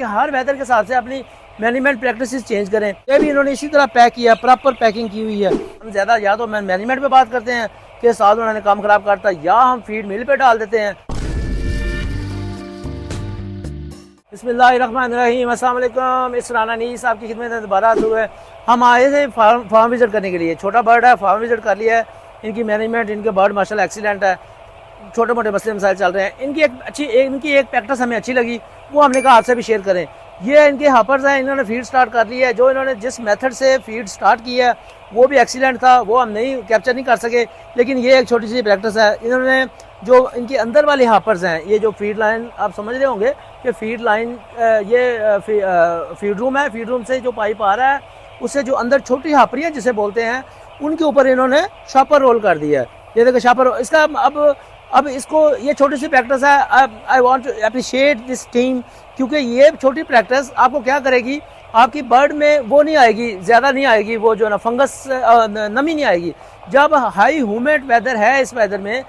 हर weather के हिसाब से अपनी मैनेजमेंट प्रैक्टिसेस चेंज करें। ये भी इन्होंने इसी तरह पैक किया, प्रॉपर पैकिंग की हुई है। हम ज़्यादा या तो मैनेजमेंट पे बात करते हैं कि साल उन्होंने काम ख़राब करता, या हम फीड मिल पे डाल देते हैं। बिस्मिल्लाहिर्रहमानिर्रहीम, अस्सलाम वालेकुम। इस राना नीस आपकी खिदमत में दोबारा हाजिर है। हम आए थे फार्म विजिट करने के लिए। छोटा बर्ड है, फार्म विजिट कर लिया है। इनकी मैनेजमेंट, इनके बर्ड माशाल्लाह एक्सीलेंट है। छोटे मोटे मसले मसाइल चल रहे हैं। इनकी एक प्रैक्टिस हमें अच्छी लगी, वो हमने कहा आपसे भी शेयर करें। ये इनके हापर्स हैं, इन्होंने फीड स्टार्ट कर ली है। जो इन्होंने जिस मेथड से फीड स्टार्ट की है वो भी एक्सीलेंट था, वो हम नहीं कैप्चर नहीं कर सके, लेकिन ये एक छोटी सी प्रैक्टिस है। इन्होंने जो इनके अंदर वाले हापर्स हैं, ये जो फीड लाइन आप समझ रहे होंगे कि फीड लाइन ये फीड रूम है। फीड रूम से जो पाइप आ रहा है उससे जो अंदर छोटी हापरियाँ जिसे बोलते हैं, उनके ऊपर इन्होंने शॉपर रोल कर दिया है। ये देखो शॉपर, इसका अब इसको ये छोटी सी प्रैक्टिस है। I want to appreciate this team, क्योंकि ये छोटी प्रैक्टिस आपको क्या करेगी, आपकी बर्ड में वो नहीं आएगी, ज़्यादा नहीं आएगी, वो जो ना फंगस नमी नहीं आएगी। जब हाई ह्यूमिड वेदर है, इस वेदर में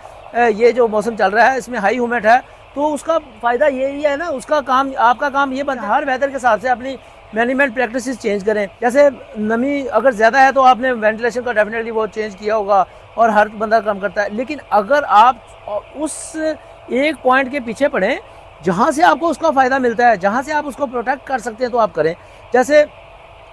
ये जो मौसम चल रहा है इसमें हाई ह्यूमिड है, तो उसका फ़ायदा यही है ना, उसका काम, आपका काम ये बनता है हर वेदर के हिसाब से अपनी मैनेजमेंट प्रैक्टिसेस चेंज करें। जैसे नमी अगर ज़्यादा है तो आपने वेंटिलेशन का डेफिनेटली वो चेंज किया होगा, और हर बंदा काम करता है। लेकिन अगर आप उस एक पॉइंट के पीछे पड़ें जहाँ से आपको उसका फ़ायदा मिलता है, जहाँ से आप उसको प्रोटेक्ट कर सकते हैं, तो आप करें। जैसे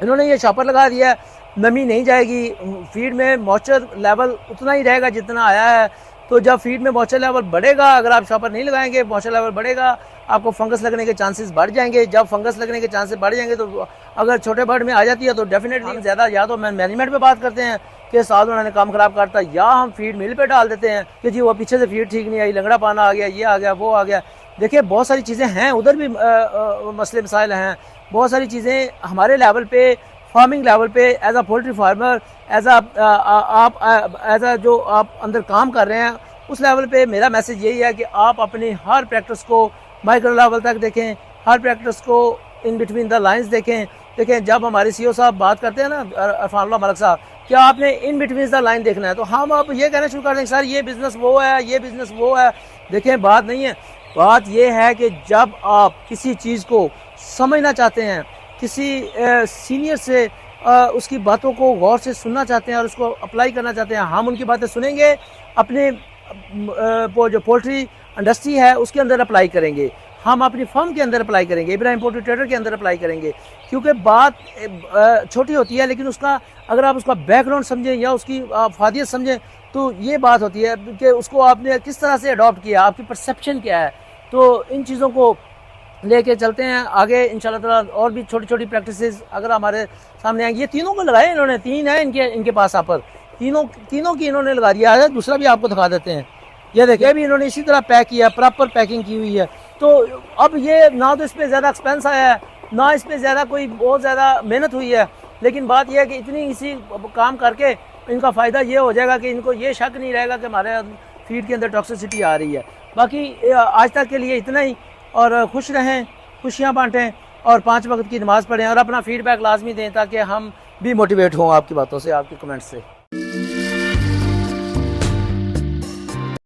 इन्होंने ये शॉपर लगा दिया है, नमी नहीं जाएगी, फीड में मॉइस्चर लेवल उतना ही रहेगा जितना आया है। तो जब फीड में मॉइस्चर लेवल बढ़ेगा, अगर आप शॉपर नहीं लगाएंगे, मॉइस्चर लेवल बढ़ेगा, आपको फंगस लगने के चांसेस बढ़ जाएंगे। जब फंगस लगने के चांसेस बढ़ जाएंगे, तो अगर छोटे बर्ड में आ जाती है तो डेफिनेटली ज़्यादा या तो मैनेजमेंट पे बात करते हैं कि साल उन्होंने काम ख़राब करता, या हम फीड मिल पे डाल देते हैं कि जी वो पीछे से फीड ठीक नहीं आई, लंगड़ा पाना आ गया, ये आ गया, वो आ गया। देखिए बहुत सारी चीज़ें हैं, उधर भी मसले मसाइल हैं। बहुत सारी चीज़ें हमारे लेवल पे, फार्मिंग लेवल पे, as a poultry farmer, as a जो आप अंदर काम कर रहे हैं, उस लेवल पे मेरा मैसेज यही है कि आप अपनी हर प्रैक्टिस को माइक्रो लेवल तक देखें, हर प्रैक्टिस को इन बिटवीन द लाइंस देखें। जब हमारे सीईओ साहब बात करते हैं ना, अरफानुल्लाह मलिक साहब, क्या आपने इन बिटवीन द लाइन देखना है, तो हम अब ये कहना शुरू कर देंगे सर ये बिज़नेस वो है, ये बिज़नेस वो है। देखें बात नहीं है, बात ये है कि जब आप किसी चीज़ को समझना चाहते हैं, किसी सीनियर से उसकी बातों को गौर से सुनना चाहते हैं और उसको अप्लाई करना चाहते हैं, हम उनकी बातें सुनेंगे, अपने जो पोल्ट्री इंडस्ट्री है उसके अंदर अप्लाई करेंगे, हम अपनी फर्म के अंदर अप्लाई करेंगे, इब्राहिम पोल्ट्री ट्रेडर के अंदर अप्लाई करेंगे। क्योंकि बात छोटी होती है, लेकिन उसका अगर आप उसका बैकग्राउंड समझें या उसकी फादियत समझें, तो ये बात होती है कि उसको आपने किस तरह से अडॉप्ट किया, आपकी परसेप्शन क्या है। तो इन चीज़ों को लेके चलते हैं आगे इंशाल्लाह ताला। और भी छोटी छोटी प्रैक्टिसेस अगर हमारे सामने आएंगी। ये तीनों को लगाए इन्होंने, तीन है इनके पास यहाँ पर, तीनों की इन्होंने लगा दिया है। दूसरा भी आपको दिखा देते हैं, ये देखिए भी इन्होंने इसी तरह पैक किया, प्रॉपर पैकिंग की हुई है। तो अब ये ना तो इस पर ज़्यादा एक्सपेंस आया है, ना इस पर ज़्यादा कोई बहुत ज़्यादा मेहनत हुई है, लेकिन बात यह है कि इतनी इसी काम करके इनका फ़ायदा ये हो जाएगा कि इनको ये शक नहीं रहेगा कि हमारे फीड के अंदर टॉक्सिसिटी आ रही है। बाकी आज तक के लिए इतना ही, और खुश रहें, खुशियाँ बांटें, और 5 वक्त की नमाज़ पढ़ें, और अपना फीडबैक लाजमी दें ताकि हम भी मोटिवेट हों आपकी बातों से, आपके कमेंट्स से।